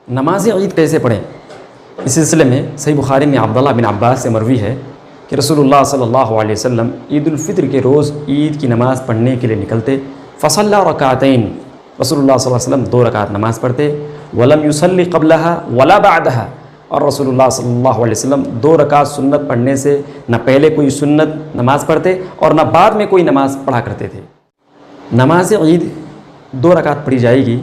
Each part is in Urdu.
نماز عید کیسے پڑھیں؟ اس سلسلے میں صحیح بخاری میں عبداللہ بن عباس سے مروی ہے کہ رسول اللہ صلی اللہ علیہ وسلم عید الفطر کے روز عید کی نماز پڑھنے کے لیے نکلتے، فصلی رکعتین، رسول اللہ صلی اللہ علیہ وسلم 2 رکعت نماز پڑھتے، ولم یصلی قبلہا ولا بعدہا، اور رسول اللہ صلی اللہ علیہ وسلم 2 رکعت سنت پڑھنے سے نہ پہلے کوئی سنت نماز پڑھتے اور نہ بعد میں کوئی نماز پڑھا کرتے تھے۔ نماز عید 2 رکعت پڑھی جائے گی۔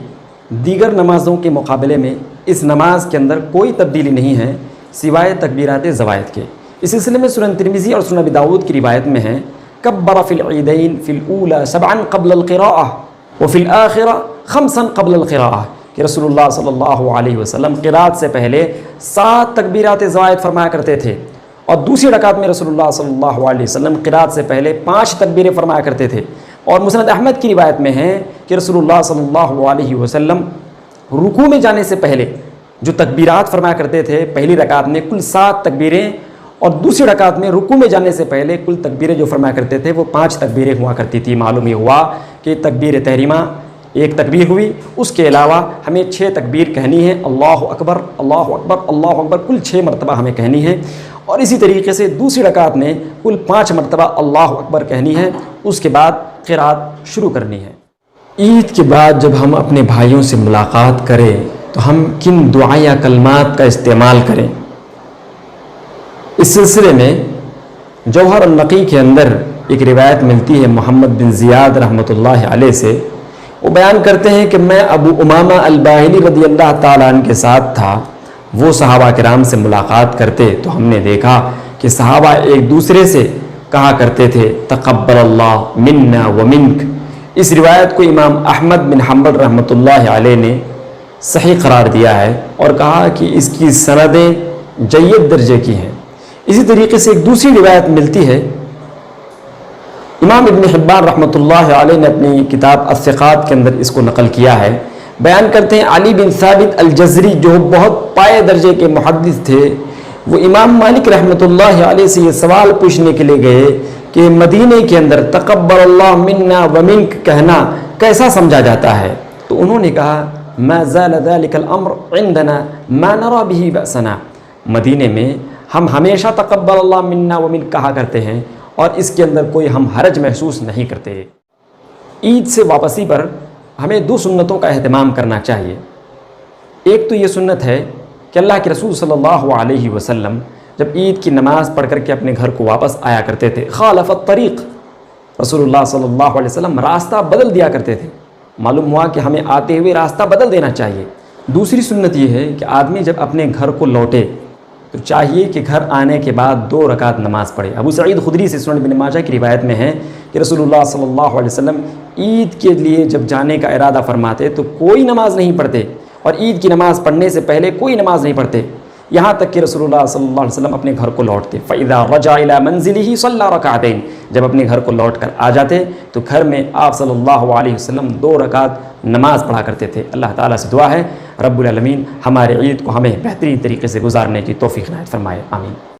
دیگر نمازوں کے مقابلے میں اس نماز کے اندر کوئی تبدیلی نہیں ہے سوائے تکبیرات زوائد کے۔ اس سلسلے میں سنن ترمذی اور سنن ابی داؤد کی روایت میں ہے، کبر فی العیدین فی الاولی 7 قبل القراءہ وفی الآخرہ 5 قبل القراءہ، کہ رسول اللہ صلی اللہ علیہ وسلم قرات سے پہلے 7 تکبیرات زوائد فرمایا کرتے تھے، اور دوسری رکعت میں رسول اللہ صلی اللہ علیہ وسلم قرات سے پہلے 5 تکبیریں فرمایا کرتے تھے۔ اور مسند احمد کی روایت میں ہے کہ رسول اللہ صلی اللہ علیہ وسلم رکوع میں جانے سے پہلے جو تکبیرات فرمایا کرتے تھے، پہلی رکعت میں کل 7 تکبیریں، اور دوسری رکعت میں رکوع میں جانے سے پہلے کل تکبیریں جو فرمایا کرتے تھے وہ 5 تکبیریں ہوا کرتی تھی۔ معلوم یہ ہوا کہ تکبیر تحریمہ 1 تکبیر ہوئی، اس کے علاوہ ہمیں 6 تکبیر کہنی ہے، اللہ اکبر اللہ اکبر اللہ اکبر، کل 6 مرتبہ ہمیں کہنی ہے، اور اسی طریقے سے دوسری رکعت میں کل 5 مرتبہ اللہ اکبر کہنی ہے، اس کے بعد قرات شروع کرنی ہے۔ عید کے بعد جب ہم اپنے بھائیوں سے ملاقات کریں تو ہم کن دعا یا کلمات کا استعمال کریں؟ اس سلسلے میں جوہر النقی کے اندر ایک روایت ملتی ہے محمد بن زیاد رحمۃ اللہ علیہ سے۔ وہ بیان کرتے ہیں کہ میں ابو امامہ الباہلی رضی اللہ تعالیٰ عنہ کے ساتھ تھا، وہ صحابہ کرام سے ملاقات کرتے تو ہم نے دیکھا کہ صحابہ ایک دوسرے سے کہا کرتے تھے تقبل اللہ منا و منک۔ اس روایت کو امام احمد بن حنبل رحمۃ اللہ علیہ نے صحیح قرار دیا ہے اور کہا کہ اس کی سندیں جید درجے کی ہیں۔ اسی طریقے سے ایک دوسری روایت ملتی ہے، امام ابن حبان رحمۃ اللہ علیہ نے اپنی کتاب الثقات کے اندر اس کو نقل کیا ہے۔ بیان کرتے ہیں علی بن ثابت الجزری جو بہت پائے درجے کے محدث تھے، وہ امام مالک رحمۃ اللہ علیہ سے یہ سوال پوچھنے کے لیے گئے کہ مدینے کے اندر تقبل اللہ منا و منک کہنا کیسا سمجھا جاتا ہے؟ تو انہوں نے کہا ما زال ذلك الامر عندنا ما نرى به بأسنا، مدینے میں ہم ہمیشہ تقبل اللہ منا و منک کہا کرتے ہیں اور اس کے اندر کوئی ہم حرج محسوس نہیں کرتے۔ عید سے واپسی پر ہمیں 2 سنتوں کا اہتمام کرنا چاہیے۔ ایک تو یہ سنت ہے کہ اللہ کے رسول صلی اللہ علیہ وسلم جب عید کی نماز پڑھ کر کے اپنے گھر کو واپس آیا کرتے تھے، خالف الطریق، رسول اللہ صلی اللہ علیہ وسلم راستہ بدل دیا کرتے تھے۔ معلوم ہوا کہ ہمیں آتے ہوئے راستہ بدل دینا چاہیے۔ دوسری سنت یہ ہے کہ آدمی جب اپنے گھر کو لوٹے تو چاہیے کہ گھر آنے کے بعد 2 رکعت نماز پڑھے۔ ابو سعید خدری سے سنن ابن ماجہ کی روایت میں ہے کہ رسول اللہ صلی اللہ علیہ وسلم عید کے لیے جب جانے کا ارادہ فرماتے تو کوئی نماز نہیں پڑھتے، اور عید کی نماز پڑھنے سے پہلے کوئی نماز نہیں پڑھتے، یہاں تک کہ رسول اللہ صلی اللہ علیہ وسلم اپنے گھر کو لوٹتے، فَإِذَا رَجَعَ إِلَىٰ مَنزِلِهِ صَلَّىٰ رَكَعَتَيْنِ، جب اپنے گھر کو لوٹ کر آ جاتے تو گھر میں آپ صلی اللہ علیہ وسلم 2 رکعت نماز پڑھا کرتے تھے۔ اللہ تعالیٰ سے دعا ہے رب العالمین ہمارے عید کو ہمیں بہترین طریقے سے گزارنے کی توفیق عنایت فرمائے، آمین۔